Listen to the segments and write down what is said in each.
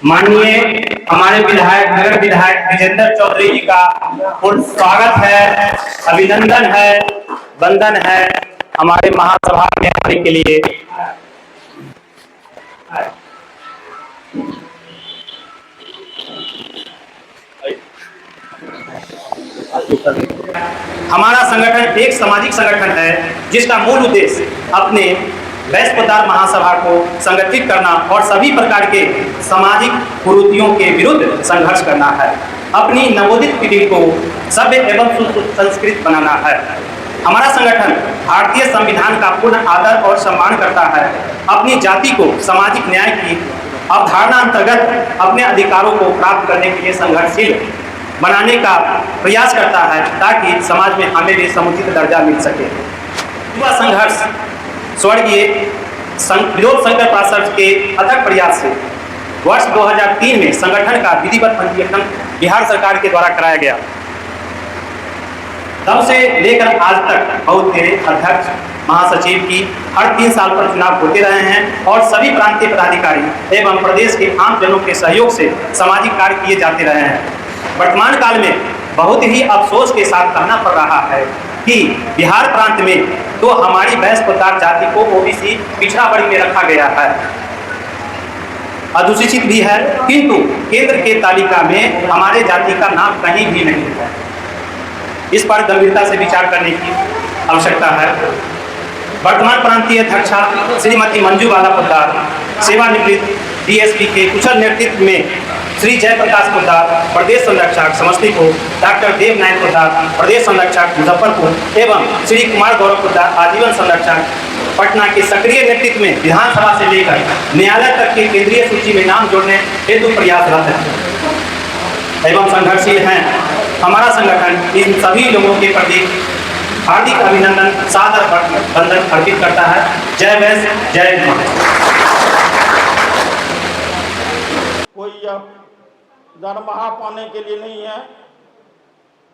माननीय हमारे विधायक नगर विधायक विजेंद्र चौधरी जी का पूर्ण स्वागत है, अभिनंदन है, वंदन है हमारे महासभा में आने के लिए। हमारा संगठन एक सामाजिक संगठन है जिसका मूल उद्देश्य अपने वैश्य पदार्थ महासभा को संगठित करना और सभी प्रकार के सामाजिक कुरीतियों के विरुद्ध संघर्ष करना है। अपनी नवोदित पीढ़ी को सभ्य एवं सुसंस्कृत बनाना है। हमारा संगठन भारतीय संविधान का पूर्ण आदर और सम्मान करता है। अपनी जाति को सामाजिक न्याय की अवधारणा अंतर्गत अपने अधिकारों को प्राप्त करने के लिए संघर्षशील बनाने का प्रयास करता है ताकि समाज में हमें भी समुचित दर्जा मिल सके। युवा संघर्ष स्वर्गीय विनोद शंकर पार्षद के अथक प्रयास से वर्ष 2003 में संगठन का विधिवत पंजीकरण बिहार सरकार के द्वारा कराया गया। तब से लेकर आज तक बहुत तेरे अध्यक्ष महासचिव की हर 3 साल पर चुनाव होते रहे हैं और सभी प्रांतीय पदाधिकारी एवं प्रदेश के आम जनों के सहयोग से सामाजिक कार्य किए जाते रहे हैं। वर्तमान काल में बहुत ही अफसोस के साथ कहना पड़ रहा है कि बिहार प्रांत में तो हमारी वैश्य पदार्थ जाति को ओबीसी पिछड़ा वर्ग में रखा गया है, अनुसूचित भी है, किंतु केंद्र के तालिका में हमारे जाति का नाम कहीं भी नहीं है। इस पर गंभीरता से विचार करने की आवश्यकता है। वर्तमान प्रांतीय अध्यक्षा श्रीमती मंजू बाला पोद्दार, सेवानिवृत्त डीएसपी के कुशल नेतृत्व में श्री जयप्रकाश पोद्दार प्रदेश संरक्षक समस्तीपुर, डॉक्टर देव नायक पोद्दार प्रदेश संरक्षक मुजफ्फरपुर एवं श्री कुमार गौरव पोद्दार आजीवन संरक्षक पटना के सक्रिय नेतृत्व में विधानसभा से लेकर न्यायालय तक के केंद्रीय सूची में नाम जोड़ने हेतु प्रयासरत है एवं संघर्षशील हैं। हमारा संगठन इन सभी लोगों के प्रति हार्दिक अभिनंदन सादर वंदन अर्पित करता है। जय वैश्य, जय मां। कोई दरमाहा पाने के लिए नहीं है,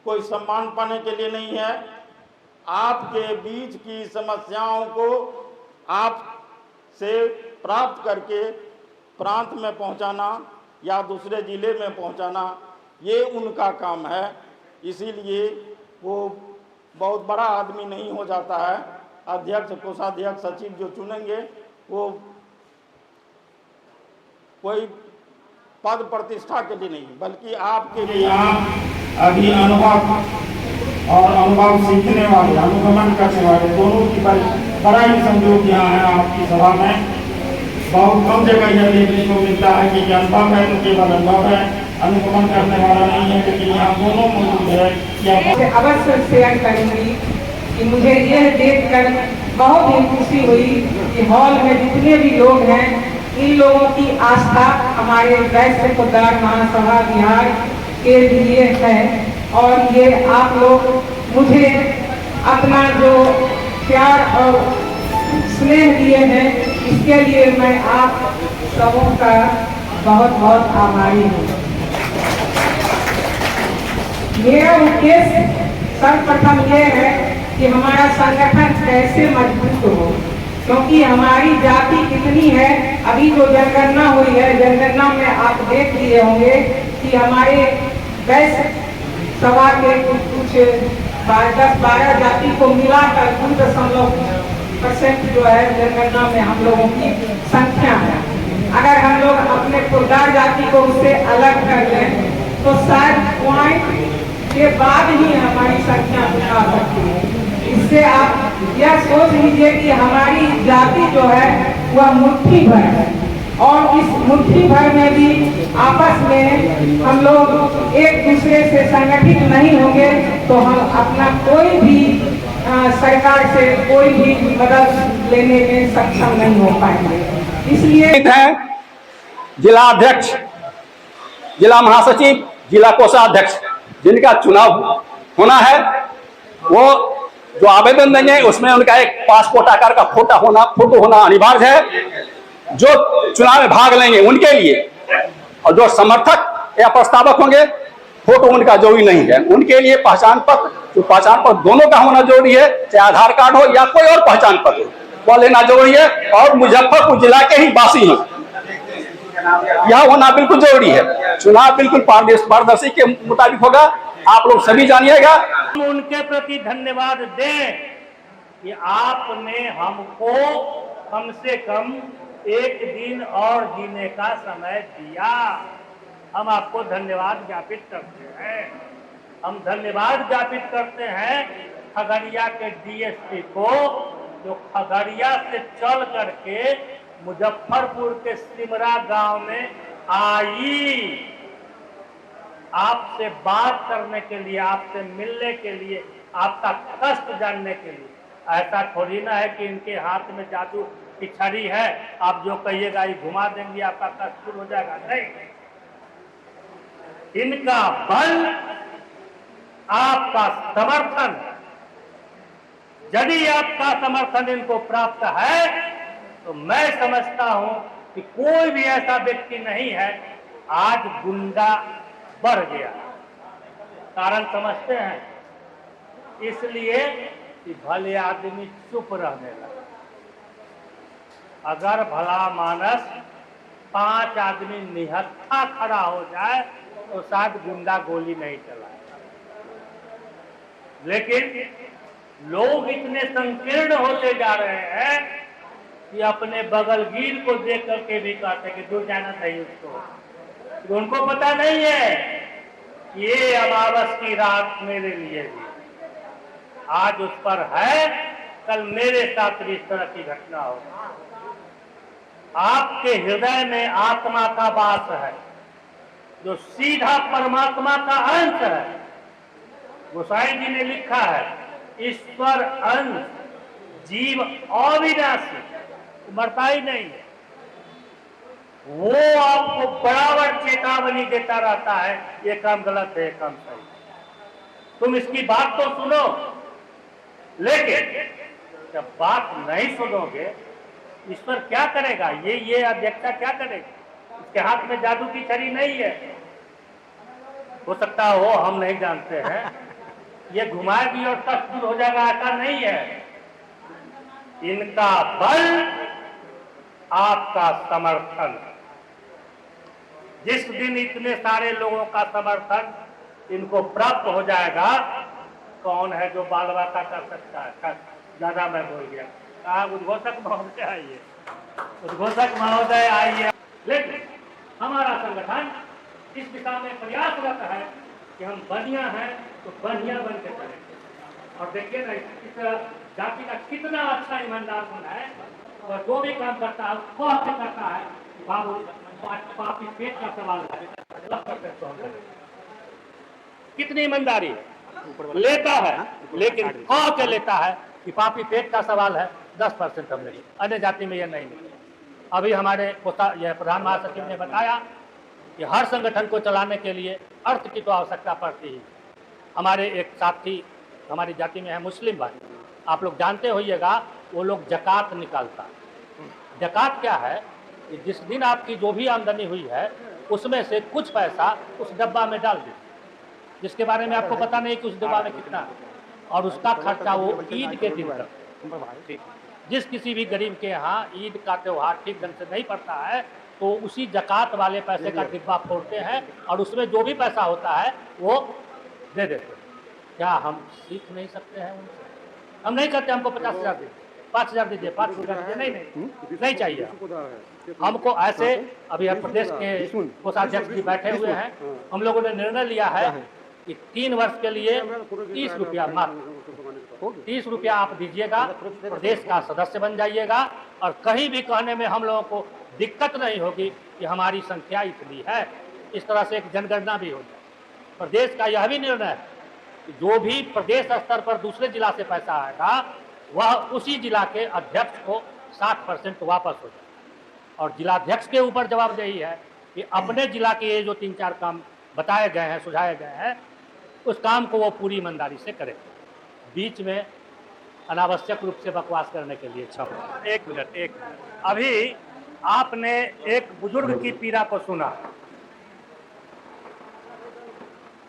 कोई सम्मान पाने के लिए नहीं है। आपके बीच की समस्याओं को आप से प्राप्त करके प्रांत में पहुंचाना या दूसरे जिले में पहुंचाना, ये उनका काम है। इसीलिए वो बहुत बड़ा आदमी नहीं हो जाता है। अध्यक्ष, कोषाध्यक्ष, सचिव जो चुनेंगे वो कोई पद प्रतिष्ठा के लिए नहीं, बल्कि आपके लिए यहाँ अभी अनुभव और अनुभव सीखने वाले, अनुगमन करने वाले दोनों की बड़ा ही संयोग यहाँ है। आपकी सभा में बहुत कम जगह यह देखने को मिलता है कि अनुभव है तो केवल अनुभव है, अनुगमन करने वाला नहीं है, लेकिन यहाँ दोनों मौजूद है। अवश्य शेयर करूँगी कि मुझे यह देखकर बहुत ही खुशी हुई कि हॉल में जितने भी लोग हैं, इन लोगों की आस्था हमारे वैश्य पदार्थ महासभा बिहार के लिए है और ये आप लोग मुझे अपना जो प्यार और स्नेह दिए हैं, इसके लिए मैं आप सबों का बहुत बहुत आभारी हूँ। मेरा उद्देश्य सर्वप्रथम ये है कि हमारा संगठन कैसे मजबूत हो, क्योंकि हमारी जाति कितनी है। अभी जो जनगणना हुई है, जनगणना में आप देख लिए होंगे कि हमारे वैश्य सभा के कुछ 10-12 जाति को मिलाकर 2.% जो है जनगणना में हम लोगों की संख्या है। अगर हम लोग अपने खुददार जाति को उससे अलग कर लें तो शायद पॉइंट के बाद ही हमारी संख्या आ सकती है। इससे आप यह सोच लीजिए कि हमारी जाति जो है वह मुट्ठी भर है और इस मुट्ठी भर में भी आपस में हम लोग एक दूसरे से संगठित नहीं होंगे तो हम अपना कोई भी सरकार से कोई भी मदद लेने में सक्षम नहीं हो पाएंगे। इसलिए जिला अध्यक्ष, जिला महासचिव, जिला कोषाध्यक्ष जिनका चुनाव होना है, वो जो आवेदन देंगे उसमें उनका एक पासपोर्ट आकार का फोटो होना अनिवार्य है। जो चुनाव में भाग लेंगे उनके लिए, और जो समर्थक या प्रस्तावक होंगे फोटो उनका जरूरी नहीं है। उनके लिए पहचान पत्र, जो पहचान पत्र दोनों का होना जरूरी है, चाहे आधार कार्ड हो या कोई और पहचान पत्र, वह लेना जरूरी है। और मुजफ्फरपुर जिला के ही वासी हैं, यह होना बिल्कुल जरूरी है। चुनाव बिल्कुल पारदर्शी के मुताबिक होगा, आप लोग सभी जानिएगा। हम उनके प्रति धन्यवाद दें कि आपने हमको कम से कम एक दिन और जीने का समय दिया। हम आपको धन्यवाद ज्ञापित करते हैं। हम धन्यवाद ज्ञापित करते हैं खगड़िया के डीएसपी को, जो खगड़िया से चल करके मुजफ्फरपुर के सिमरा गांव में आई, आपसे बात करने के लिए, आपसे मिलने के लिए, आपका कष्ट जानने के लिए। ऐसा थोड़ी ना है कि इनके हाथ में जादू की छड़ी है, आप जो कहिएगा ये घुमा देंगे, आपका कष्ट दूर हो जाएगा। नहीं, इनका बल, आपका समर्थन, यदि आपका समर्थन इनको प्राप्त है तो मैं समझता हूं कि कोई भी ऐसा व्यक्ति नहीं है। आज गुंडा बढ़ गया, कारण समझते हैं, इसलिए कि भले आदमी चुप रहने लगा। अगर भला मानस 5 आदमी निहत्था खड़ा हो जाए तो शायद गुंडा गोली नहीं चलाएगा, लेकिन लोग इतने संकीर्ण होते जा रहे हैं कि अपने बगलगीर को देख करके भी कहते कि दूर जाना चाहिए उसको। तो उनको पता नहीं है ये अमावस की रात मेरे लिए भी, आज उस पर है, कल मेरे साथ भी इस तरह की घटना हो। आपके हृदय में आत्मा का वास है, जो सीधा परमात्मा का अंश है। गोसाई जी ने लिखा है, ईश्वर अंश जीव अविनाशी, मरता ही नहीं है। वो आपको बराबर चेतावनी देता रहता है, ये काम गलत है, ये काम सही। तुम इसकी बात तो सुनो, लेकिन जब बात नहीं सुनोगे, ईश्वर क्या करेगा? ये अध्यक्षता क्या करेगा? इसके हाथ में जादू की छड़ी नहीं है। हो सकता हो, हम नहीं जानते हैं, ये घुमाएगी और कष्ट दूर हो जाएगा, ऐसा नहीं है। इनका बल, आपका समर्थन। जिस दिन इतने सारे लोगों का समर्थन इनको प्राप्त हो जाएगा, कौन है जो बाल बाका कर सकता है? ज्यादा मैं बोल गया। कहा उद्घोषक महोदय आइए, उद्घोषक महोदय आइए। लेकिन हमारा संगठन इस दिशा में प्रयासरत है कि हम बढ़िया हैं तो बढ़िया बन के चलेंगे। और देखिए ना, इस जाति का कितना अच्छा ईमानदार बना है, और जो भी काम करता है वो करता है। बाबू पापी पेट का सवाल है, कितनी ईमानदारी लेता है, लेकिन कह के लेता है कि पापी पेट का सवाल है, 10% हम नहीं, अन्य जाति में यह नहीं। अभी हमारे यह प्रधान महासचिव ने बताया कि हर संगठन को चलाने के लिए अर्थ की तो आवश्यकता पड़ती है। हमारे एक साथी हमारी जाति में है, मुस्लिम भाई, आप लोग जानते होइएगा, वो लोग जकात निकालता। जकात क्या है? कि जिस दिन आपकी जो भी आमदनी हुई है, उसमें से कुछ पैसा उस डब्बा में डाल दीजिए, जिसके बारे में आपको पता नहीं कि उस डब्बा में कितना है, और उसका खर्चा वो ईद के दिन करते। जिस किसी भी गरीब के यहाँ ईद का त्यौहार ठीक ढंग से नहीं पड़ता है, तो उसी जकात वाले पैसे का डिब्बा फोड़ते हैं और उसमें जो भी पैसा होता है वो दे देते हैं। क्या हम सीख नहीं सकते हैं उनसे? हम नहीं कहते हमको 50,000 दीजिए, 5,000 दीजिए, 5,000 दीजिए, नहीं चाहिए हमको। ऐसे अभी प्रदेश के कोषाध्यक्ष जी बैठे हुए हैं, हम लोगों ने निर्णय लिया है कि 3 वर्ष के लिए 30 रुपया, मात्र 30 रुपया आप दीजिएगा, प्रदेश का सदस्य बन जाइएगा, और कहीं भी कहने में हम लोगों को दिक्कत नहीं होगी कि हमारी संख्या इतनी है। इस तरह से एक जनगणना भी हो जाए। प्रदेश का यह भी निर्णय है कि जो भी प्रदेश स्तर पर दूसरे जिला से पैसा आएगा, वह उसी जिला के अध्यक्ष को 60% वापस हो जाए। और जिलाध्यक्ष के ऊपर जवाबदेही है कि अपने जिला के ये जो 3-4 काम बताए गए हैं, सुझाए गए हैं, उस काम को वो पूरी ईमानदारी से करें। बीच में अनावश्यक रूप से बकवास करने के लिए क्षमा। एक मिनट। अभी आपने एक बुजुर्ग की पीड़ा को सुना।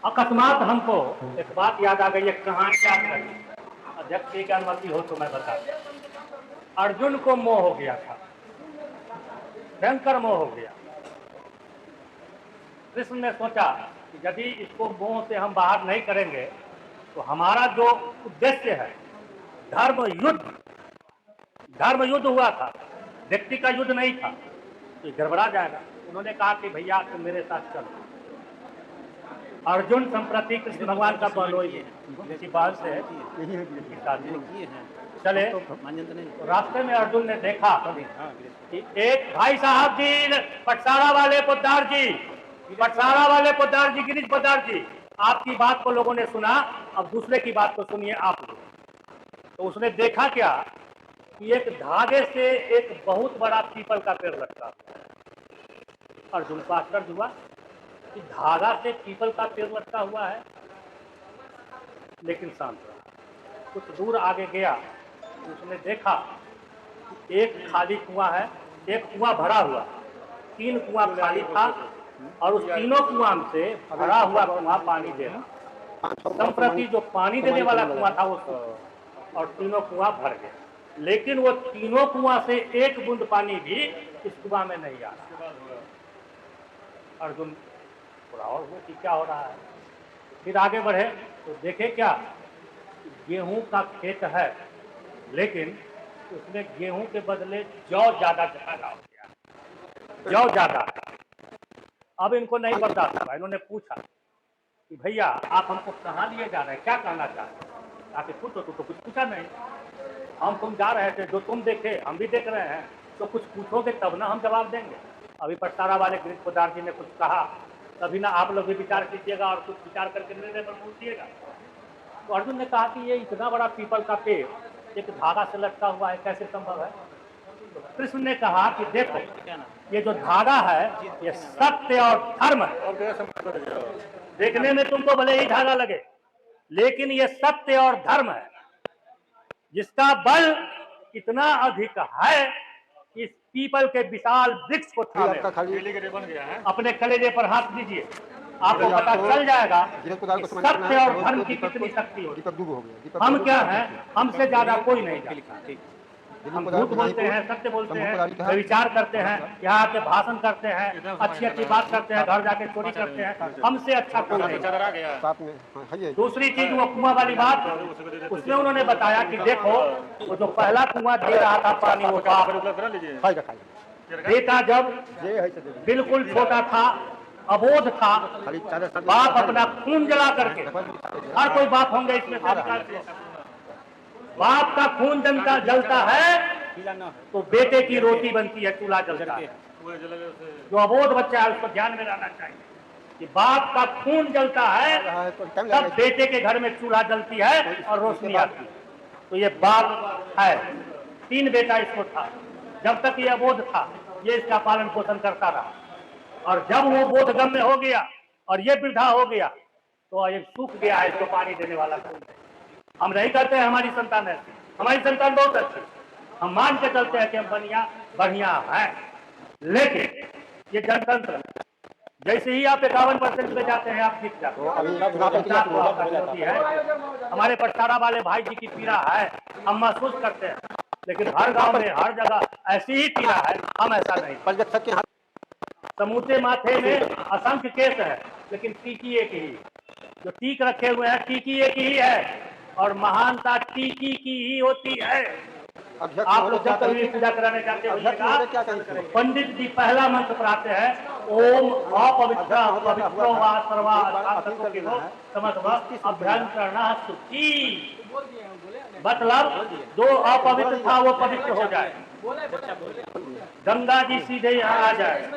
अकस्मात हमको एक बात याद आ गई, एक कहानी याद आ गई। अध्यक्ष की अनुमति हो तो मैं बता दूं। अर्जुन को मोह हो गया था, भयंकर मोह हो गया। कृष्ण ने सोचा कि यदि इसको मोह से हम बाहर नहीं करेंगे तो हमारा जो उद्देश्य है धर्म युद्ध हुआ था, व्यक्ति का युद्ध नहीं था, तो ये गड़बड़ा जाएगा। उन्होंने कहा कि भैया तुम मेरे साथ चलो। अर्जुन संप्रति कृष्ण भगवान का बहनोई है, इसी बात से चले। तो रास्ते में अर्जुन ने देखा कि एक भाई साहब जी, पटसारा वाले पोद्दार जी, गिरीश पोद्दार जी, आपकी बात को लोगों ने सुना, अब दूसरे की बात को सुनिए आप लोग। तो उसने देखा क्या कि एक धागे से एक बहुत बड़ा पीपल का पेड़ लटका हुआ। अर्जुन को आश्चर्य हुआ कि धागा से पीपल का पेड़ लटका हुआ है, लेकिन शांत रहा। कुछ दूर आगे गया तो उसने देखा कि एक खाली कुआं है, एक कुआं भरा हुआ, 3 कुआं खाली था और उस तीनों कुआं से भरा हुआ कुआं पानी दे रहा। संप्रति जो पानी देने वाला कुआं था वो और तीनों कुआं भर गए, लेकिन वो तीनों कुआं से एक बूंद पानी भी इस कुआं में नहीं आ रहा। अर्जुन थोड़ा और हुआ कि क्या हो रहा है। फिर आगे बढ़े तो देखे क्या, गेहूं का खेत है, लेकिन उसमें गेहूं के बदले जौ ज्यादा लगा हो गया, जौ ज्यादा। अब इनको नहीं बर्दाश्त हुआ, इन्होंने पूछा कि भैया आप हमको कहाँ लिए जा रहे हैं, क्या कहना चाहते हैं? आके पूछो। तो कुछ पूछा नहीं, हम तुम जा रहे थे, जो तुम देखे हम भी देख रहे हैं, तो कुछ पूछोगे तब ना हम जवाब देंगे। अभी पटसारा वाले गिरीश पोद्दार जी ने कुछ कहा, तभी ना आप लोग भी विचार कीजिएगा और कुछ विचार करके निर्णय पर पहुंचिएगा। तो अर्जुन ने कहा कि ये इतना बड़ा पीपल का पेड़ एक धागा से लटका हुआ है, कैसे संभव है? तो कृष्ण ने कहा कि देखो, ये जो धागा है ये सत्य और धर्म है। देखने में तुमको भले ही धागा लगे, लेकिन ये सत्य और धर्म है, जिसका बल इतना अधिक है कि इस पीपल के विशाल वृक्ष को थामे अपने कलेजे पर हाथ दीजिए, आपको पता चल जाएगा कि सत्य और धर्म की कितनी शक्ति होगी। हम क्या हैं, हमसे ज्यादा कोई नहीं जानता। हम झूठ बोलते हैं, सत्य बोलते हैं, विचार करते हैं, यहाँ आके भाषण करते हैं, अच्छी अच्छी बात करते हैं, घर जाके चोरी करते हैं, हमसे अच्छा कोई नहीं। दूसरी चीज वो कुआं वाली बात, उसमें उन्होंने बताया कि देखो वो जो पहला कुआं दे रहा था पानी, वो बेटा जब बिल्कुल छोटा था, अबोध था, बाप अपना खून जला करके, हर कोई बाप होंगे इसमें से, बाप का खून जलता है तो बेटे की रोटी बनती है, चूल्हा जलता है। जो अबोध बच्चा है उसको ध्यान में रहना चाहिए कि बाप का खून जलता है तब बेटे के घर में चूल्हा जलती है और रोशनी आती है। तो ये बाप है, 3 बेटा इसको था, जब तक ये अबोध था ये इसका पालन पोषण करता रहा, और जब वो बोधगम्य हो गया और ये वृद्धा हो गया तो ये सूख गया है इसको पानी देने वाला कोई। हम नहीं करते हैं हमारी संतान ऐसी, हमारी संतान बहुत अच्छी, हम मान के चलते हैं कि हम बढ़िया हैं। लेकिन ये जनतंत्र, जैसे ही आप 51% पे जाते हैं आप जीत जाते हैं। हमारे पटसारा वाले भाई जी की पीड़ा है, हम महसूस करते हैं, लेकिन हर गांव में हर जगह ऐसी ही पीड़ा है, हम ऐसा नहीं। समूचे माथे में असंख्य केस है, लेकिन टीकी एक ही, जो टीक रखे हुए हैं टीकी एक ही है, और महानता टीकी की ही होती है। आप लोग जब कभी पूजा कराने जाते हैं, पंडित जी पहला मंत्र पढ़ाते हैं, ओम अपवित्र पवित्रो वा सर्वा अभ्यंतरणा शुचि। मतलब जो अपवित्र था वो पवित्र हो जाए, गंगा जी सीधे यहाँ आ जाए,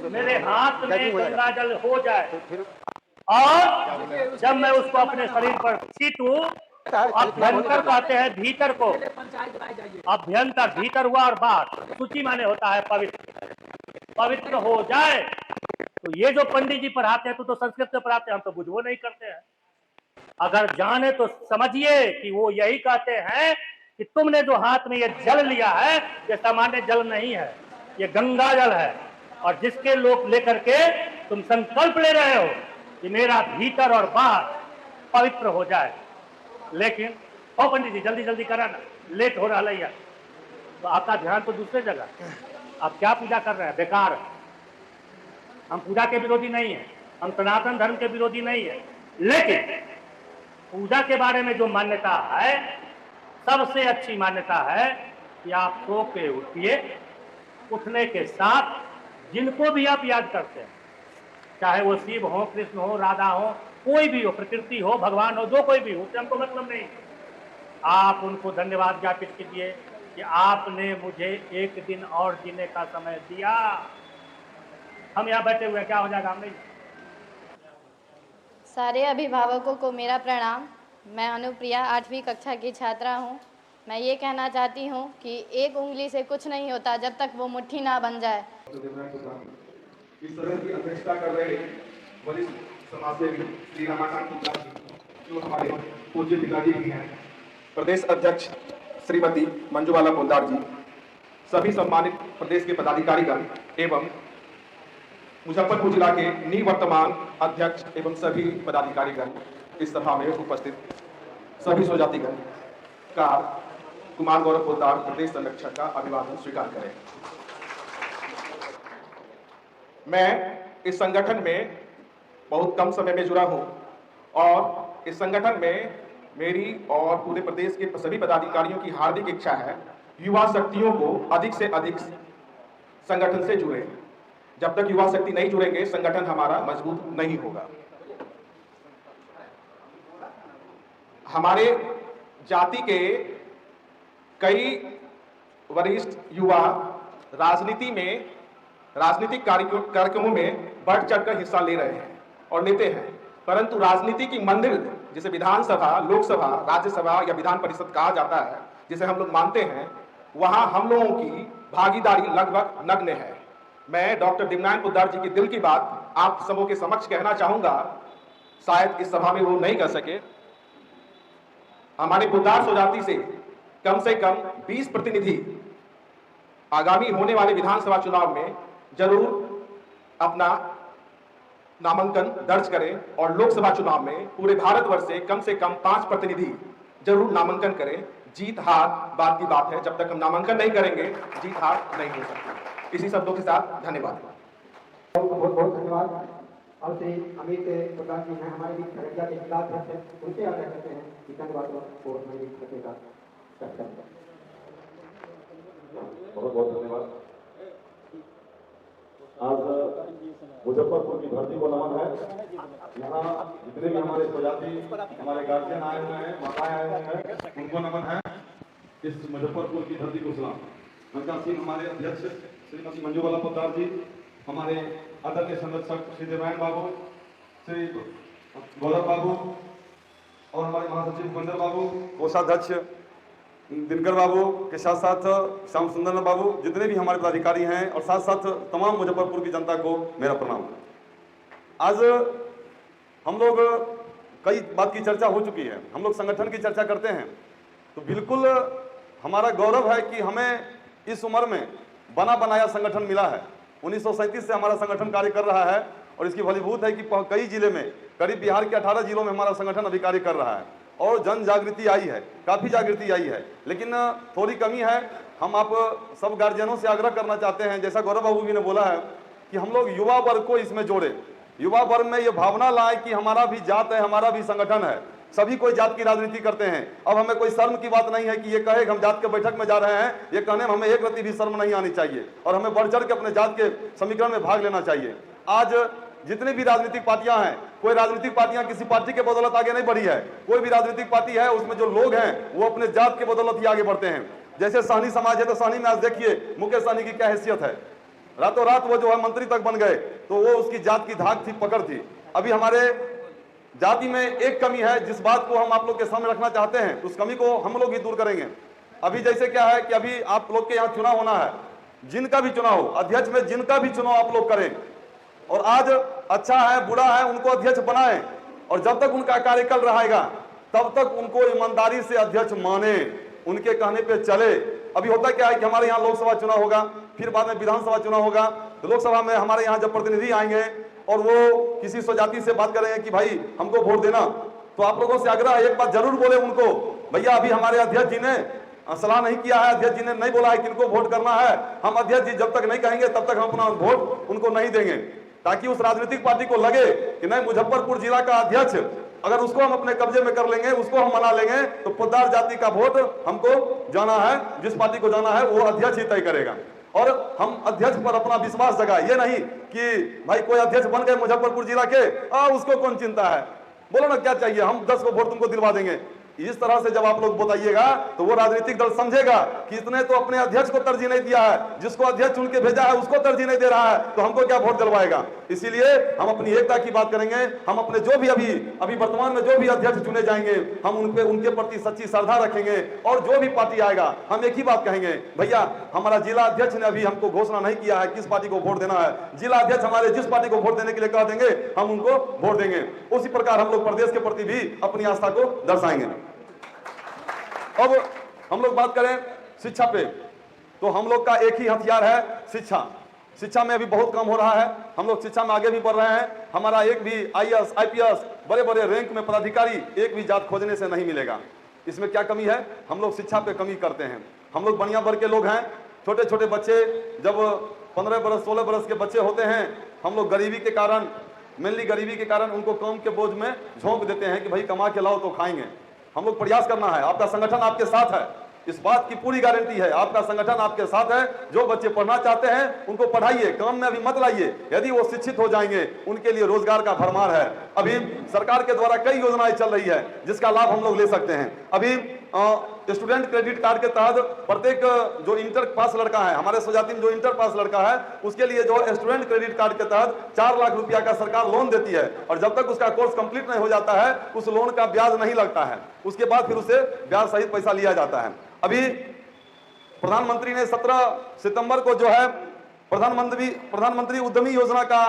मेरे हाथ में गंगा जल हो जाए, और जब मैं उसको अपने शरीर पर छीटूं, अभ्यंतर कहते हैं भीतर को, अभ्यंतर भीतर हुआ, और बाहर सूची माने होता है पवित्र हो जाए। तो ये जो पंडित जी पढ़ाते हैं तो संस्कृत में पढ़ाते हैं, हम तो बुझवो नहीं करते हैं। अगर जाने तो समझिए कि वो यही कहते हैं कि तुमने जो हाथ में ये जल लिया है ये सामान्य जल नहीं है, ये गंगा जल है, और जिसके लोग लेकर के तुम संकल्प ले रहे हो कि मेरा भीतर और बाहर पवित्र हो जाए। लेकिन ओ पंडित जी जल्दी जल्दी करा ना, लेट हो रहा है, तो आपका ध्यान तो दूसरे जगह, आप क्या पूजा कर रहे हैं, बेकार। हम पूजा के विरोधी नहीं हैं, हम सनातन धर्म के विरोधी नहीं है, लेकिन पूजा के बारे में जो मान्यता है, सबसे अच्छी मान्यता है कि आप सो के उठिए, उठने के साथ जिनको भी आप याद करते हैं, चाहे वो शिव हो, कृष्ण हो, राधा हो, कोई भी हो, प्रकृति हो, भगवान हो, जो कोई भी हो, उससे हमको मतलब नहीं, आप उनको धन्यवाद ज्ञापित कीजिए कि आपने मुझे एक दिन और जीने का समय दिया। हम यहाँ बैठे हुए, क्या हो जाएगा हम नहीं। सारे अभिभावकों को मेरा प्रणाम। मैं अनुप्रिया 8वीं कक्षा की छात्रा हूँ। मैं ये कहना चाहती हूँ कि एक उंगली से कुछ नहीं होता जब तक वो मुट्ठी ना बन जाए। इस तरह की अध्यक्षता कर रहे वरिष्ठ समाजसेवी श्री रमाकांत गुप्ता जी, जो हमारे पूज्य पिताजी भी हैं, प्रदेश अध्यक्ष श्रीमती मंजूबाला पोद्दार जी, सभी सम्मानित प्रदेश के पदाधिकारीगण एवं मुजफ्फरपुर जिला के निवर्तमान अध्यक्ष एवं सभी पदाधिकारीगण, इस सभा में उपस्थित सभी स्वजातिगण का कुमार गौरव पोद्दार प्रदेश संरक्षक का अभिवादन स्वीकार करें। मैं इस संगठन में बहुत कम समय में जुड़ा हूं और इस संगठन में मेरी और पूरे प्रदेश के सभी पदाधिकारियों की हार्दिक इच्छा है युवा शक्तियों को अधिक से अधिक संगठन से जुड़े। जब तक युवा शक्ति नहीं जुड़ेंगे, संगठन हमारा मजबूत नहीं होगा। हमारे जाति के कई वरिष्ठ युवा राजनीतिक कार्यक्रमों में बढ़ चढ़कर हिस्सा ले रहे हैं और लेते हैं, परंतु राजनीति की मंदिर जिसे विधानसभा, लोकसभा, राज्यसभा या विधान परिषद कहा जाता है, जिसे हम लोग मानते हैं, वहां हम लोगों की भागीदारी लगभग नगण्य है। मैं डॉक्टर दिव्यनारायण पोद्दार जी की दिल की बात आप सबों के समक्ष कहना चाहूंगा, शायद इस सभा में वो नहीं कर सके। हमारे पोद्दार स्वजाति से कम 20 प्रतिनिधि आगामी होने वाले विधानसभा चुनाव में जरूर अपना नामांकन दर्ज करें और लोकसभा चुनाव में पूरे भारतवर्ष से कम 5 प्रतिनिधि जरूर नामांकन करें। जीत हार बात की बात है, जब तक हम नामांकन नहीं करेंगे जीत हार नहीं हो सकती। इसी शब्दों के साथ धन्यवाद। बहुत बहुत धन्यवाद। और श्री अमित प्रकाश जी हैं, हमारे बीच खगड़िया के जिला अध्यक्ष हैं, उनसे आग्रह करते हैं कि धन्यवाद को हमारे बीच रखने का बहुत बहुत धन्यवाद। आज मुजफ्फरपुर की धरती को नमन है। यहाँ जितने भी हमारे स्वजाति, हमारे गार्जियन आए हुए हैं, माताएं आए हुए हैं, उनको नमन है। इस मुजफ्फरपुर की धरती को सलाम। मनकासीन हमारे अध्यक्ष श्रीमती मंजूबाला पोद्दार जी, हमारे आदरणीय संरक्षक श्री देवनारायण बाबू, श्री गौरव बाबू और हमारे महासचिव बंदर बाबू, कोषाध्यक्ष दिनकर बाबू के साथ साथ श्याम सुंदर बाबू, जितने भी हमारे पदाधिकारी हैं और साथ साथ तमाम मुजफ्फरपुर की जनता को मेरा प्रणाम। आज हम लोग कई बात की चर्चा हो चुकी है, हम लोग संगठन की चर्चा करते हैं, तो बिल्कुल हमारा गौरव है कि हमें इस उम्र में बना बनाया संगठन मिला है। 1937 से हमारा संगठन कार्य कर रहा है और इसकी फलीभूत है कि कई जिले में, करीब बिहार के 18 जिलों में हमारा संगठन अभी कार्य कर रहा है और जन जागृति आई है, काफ़ी जागृति आई है, लेकिन थोड़ी कमी है। हम आप सब गार्जियनों से आग्रह करना चाहते हैं, जैसा गौरव बाबू जी ने बोला है, कि हम लोग युवा वर्ग को इसमें जोड़े, युवा वर्ग में ये भावना लाए कि हमारा भी जात है, हमारा भी संगठन है। सभी कोई जात की राजनीति करते हैं। अब हमें कोई शर्म की बात नहीं है कि ये कहे कि हम जात के बैठक में जा रहे हैं, ये कहने में हमें एक रत्ती भी शर्म नहीं आनी चाहिए और हमें बढ़ चढ़ के अपने जात के समीकरण में भाग लेना चाहिए। आज जितनी भी राजनीतिक पार्टियां हैं, कोई राजनीतिक पार्टियां किसी पार्टी के बदौलत आगे नहीं बढ़ी है। कोई भी राजनीतिक पार्टी है, उसमें जो लोग हैं वो अपने जात के बदौलत ही आगे बढ़ते हैं। जैसे सहनी समाज है, तो सहनी में आज देखिए मुकेश सहनी की क्या हैसियत है, रातों रात वो जो है मंत्री तक बन गए, तो वो उसकी जात की धाक थी, पकड़ थी। अभी हमारे जाति में एक कमी है, जिस बात को हम आप लोग के सामने रखना चाहते हैं, उस कमी को हम लोग ही दूर करेंगे। अभी जैसे क्या है कि अभी आप लोग के यहाँ चुनाव होना है, जिनका भी चुनाव हो, अध्यक्ष में जिनका भी चुनाव आप लोग करें, और आज अच्छा है बुरा है उनको अध्यक्ष बनाएं, और जब तक उनका कार्यकाल रहेगा तब तक उनको ईमानदारी से अध्यक्ष माने, उनके कहने पे चले। अभी होता क्या है कि हमारे यहाँ लोकसभा चुनाव होगा, फिर बाद में विधानसभा चुनाव होगा, तो लोकसभा में हमारे यहाँ जब प्रतिनिधि आएंगे और वो किसी स्वजाति से बात करेंगे कि भाई हमको वोट देना, तो आप लोगों से आग्रह है एक बात जरूर बोले उनको, भैया अभी हमारे अध्यक्ष जी ने सलाह नहीं किया है, अध्यक्ष जी ने नहीं बोला है किनको वोट करना है, हम अध्यक्ष जी जब तक नहीं कहेंगे तब तक हम अपना वोट उनको नहीं देंगे। ताकि उस राजनीतिक पार्टी को लगे कि नहीं, मुजफ्फरपुर जिला का अध्यक्ष अगर उसको हम अपने कब्जे में कर लेंगे, उसको हम मना लेंगे, तो पोद्दार जाति का वोट हमको जाना है, जिस पार्टी को जाना है वो अध्यक्ष ही तय करेगा। और हम अध्यक्ष पर अपना विश्वास जगाए, ये नहीं कि भाई कोई अध्यक्ष बन गए मुजफ्फरपुर जिला के, उसको कौन चिंता है, बोलो ना क्या चाहिए, हम 10 को वोट तुमको दिलवा देंगे। इस तरह से जब आप लोग बताइएगा तो वो राजनीतिक दल समझेगा कि इसने तो अपने अध्यक्ष को तरजीह नहीं दिया है, जिसको अध्यक्ष चुन के भेजा है उसको तरजीह नहीं दे रहा है, तो हमको क्या वोट दिलवाएगा। इसीलिए हम अपनी एकता की बात करेंगे। हम अपने जो भी अभी वर्तमान में जो भी अध्यक्ष चुने जाएंगे, हम उनके प्रति सच्ची श्रद्धा रखेंगे, और जो भी पार्टी आएगा हम एक ही बात कहेंगे, भैया हमारा जिला अध्यक्ष ने अभी हमको घोषणा नहीं किया है किस पार्टी को वोट देना है, जिला अध्यक्ष हमारे जिस पार्टी को वोट देने के लिए कह देंगे हम उनको वोट देंगे। उसी प्रकार हम लोग प्रदेश के प्रति भी अपनी आस्था को दर्शाएंगे। अब हम लोग बात करें शिक्षा पे, तो हम लोग का एक ही हथियार है शिक्षा। शिक्षा में अभी बहुत कम हो रहा है, हम लोग शिक्षा में आगे भी बढ़ रहे हैं। हमारा एक भी IAS IPS बड़े बड़े रैंक में पदाधिकारी एक भी जात खोजने से नहीं मिलेगा। इसमें क्या कमी है, हम लोग शिक्षा पे कमी करते हैं। हम लोग बढ़िया वर्ग के लोग हैं। छोटे छोटे बच्चे जब 15 बरस 16 बरस के बच्चे होते हैं, हम लोग गरीबी के कारण, मेनली गरीबी के कारण उनको काम के बोझ में झोंक देते हैं कि भाई कमा के लाओ तो खाएंगे। हम लोग प्रयास करना है, आपका संगठन आपके साथ है, इस बात की पूरी गारंटी है, आपका संगठन आपके साथ है। जो बच्चे पढ़ना चाहते हैं उनको पढ़ाइए, काम में अभी मत लाइए। यदि वो शिक्षित हो जाएंगे उनके लिए रोजगार का भरमार है। अभी सरकार के द्वारा कई योजनाएं चल रही है जिसका लाभ हम लोग ले सकते हैं। अभी स्टूडेंट क्रेडिट कार्ड के तहत प्रत्येक जो इंटर पास लड़का है, हमारे स्वजाति में जो इंटर पास लड़का है, उसके लिए जो स्टूडेंट क्रेडिट कार्ड के तहत 4 लाख रुपया का सरकार लोन देती है, और जब तक उसका कोर्स कंप्लीट नहीं हो जाता है उस लोन का ब्याज नहीं लगता है, उसके बाद फिर उसे ब्याज सहित पैसा लिया जाता है। अभी प्रधानमंत्री ने 17 सितंबर को जो है प्रधानमंत्री उद्यमी योजना का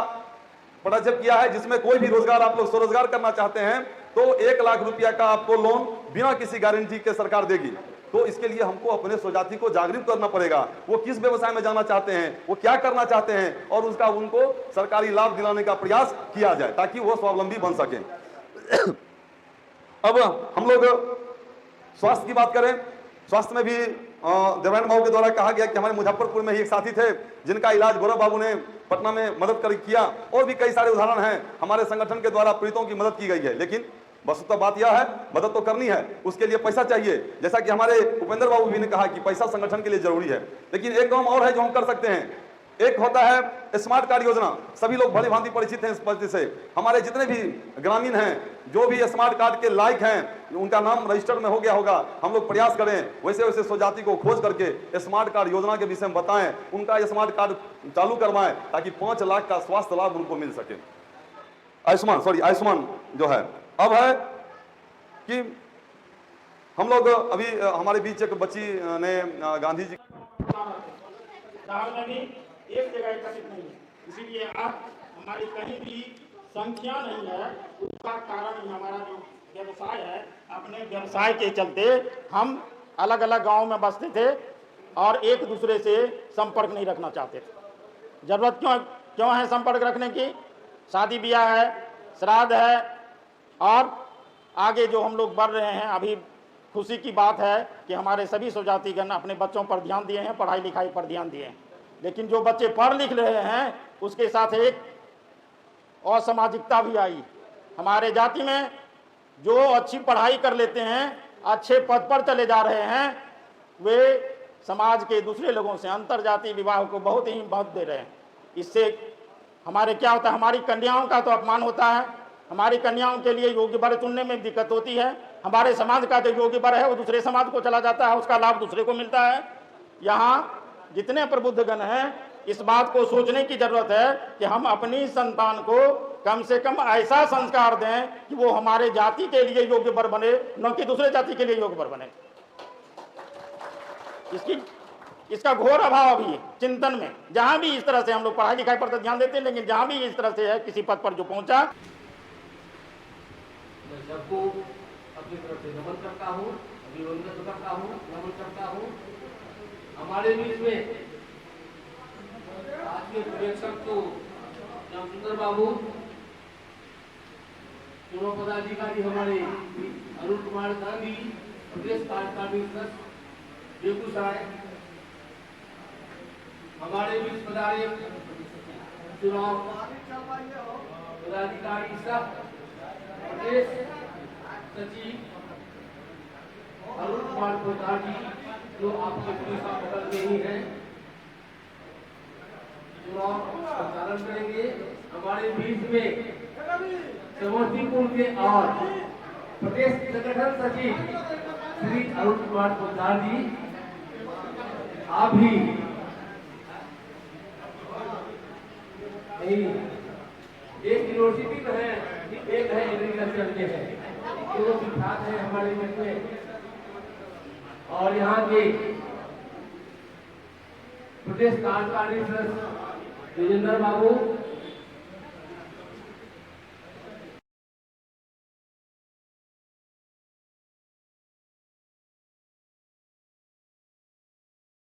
पटाक्षेप किया है, जिसमें कोई भी रोजगार आप लोग स्वरोजगार करना चाहते हैं तो 1 लाख रुपया का आपको लोन बिना किसी गारंटी के सरकार देगी। तो इसके लिए हमको अपने स्वजाति को जागरूक करना पड़ेगा, वो किस व्यवसाय में जाना चाहते हैं, वो क्या करना चाहते हैं, और उसका उनको सरकारी लाभ दिलाने का प्रयास किया जाए ताकि वो स्वावलंबी बन सके। अब हम लोग स्वास्थ्य की बात करें, स्वास्थ्य में भी देवेंद्र बाबू के द्वारा कहा गया कि हमारे मुजफ्फरपुर में ही एक साथी थे जिनका इलाज गौरव बाबू ने पटना में मदद कर किया, और भी कई सारे उदाहरण हैं हमारे संगठन के द्वारा पीड़ितों की मदद की गई है। लेकिन बस तो बात यह है, मदद तो करनी है, उसके लिए पैसा चाहिए। जैसा कि हमारे उपेंद्र बाबू भी ने कहा कि पैसा संगठन के लिए जरूरी है, लेकिन एक काम और है जो हम कर सकते हैं। एक होता है स्मार्ट कार्ड योजना, सभी लोग भली भांति परिचित हैं इस पद्धति से। हमारे जितने भी ग्रामीण हैं जो भी स्मार्ट कार्ड के लायक हैं उनका नाम रजिस्टर में हो गया होगा। हम लोग प्रयास करें वैसे वैसे स्वजाति को खोज करके स्मार्ट कार्ड योजना के विषय में बताएं, उनका स्मार्ट कार्ड चालू करवाएं ताकि 5 लाख का स्वास्थ्य लाभ उनको मिल सके। आयुष्मान जो है, अब है कि हम लोग अभी हमारे बीच एक बच्ची ने गांधी जी में भी एक जगह एकत्रित नहीं है, इसीलिए अब हमारी कहीं भी संख्या नहीं है। उसका कारण हमारा जो व्यवसाय है, अपने व्यवसाय के चलते हम अलग अलग गांव में बसते थे और एक दूसरे से संपर्क नहीं रखना चाहते थे। जरूरत क्यों है संपर्क रखने की? शादी ब्याह है, श्राद्ध है, और आगे जो हम लोग बढ़ रहे हैं। अभी खुशी की बात है कि हमारे सभी स्वजातिगण अपने बच्चों पर ध्यान दिए हैं, पढ़ाई लिखाई पर ध्यान दिए हैं। लेकिन जो बच्चे पढ़ लिख रहे हैं उसके साथ एक असामाजिकता भी आई। हमारे जाति में जो अच्छी पढ़ाई कर लेते हैं, अच्छे पद पर चले जा रहे हैं, वे समाज के दूसरे लोगों से अंतर जाति विवाह को बहुत ही महत्व दे रहे हैं। इससे हमारे क्या होता है, हमारी कन्याओं का तो अपमान होता है, हमारी कन्याओं के लिए योग्य वर चुनने में दिक्कत होती है। हमारे समाज का जो योग्य वर है वो दूसरे समाज को चला जाता है, उसका लाभ दूसरे को मिलता है। यहाँ जितने प्रबुद्धगण हैं, इस बात को सोचने की जरूरत है कि हम अपनी संतान को कम से कम ऐसा संस्कार दें कि वो हमारे जाति के लिए योग्य वर बने, न कि दूसरे जाति के लिए योग्य वर बने। इसका घोर अभाव अभी चिंतन में, जहां भी इस तरह से हम लोग पढ़ाई लिखाई पर तो ध्यान देते हैं, लेकिन जहां भी इस तरह से है किसी पद पर जो पहुंचा, मैं सबको अपनी तरफ से नमन करता हूँ, अभिनंदन करता हूँ, नमन करता हूँ। हमारे बीच में आज के प्रेक्षक तो रामचंद्र बाबू, चुनाव पदाधिकारी हमारे अरुण कुमार गांधी, प्रदेश कार्यकारिणी सदस्य बेगूसराय, हमारे बीच पधारे चुनाव पदाधिकारी सब प्रदेश सचिव अरुण कुमार पोद्दार जी जो आपके पुलिस बगल में ही है चुनाव संचालन करेंगे। हमारे बीच में समस्तीपुर के और प्रदेश संगठन सचिव श्री अरुण कुमार पोद्दार जी आप भी एक यूनिवर्सिटी में है, एक है एग्रीकल्चर में है, दोनों विभाग है हमारे बीच में। और यहाँ के प्रदेश कार्यकारिणी सदस्य विजेंद्र बाबू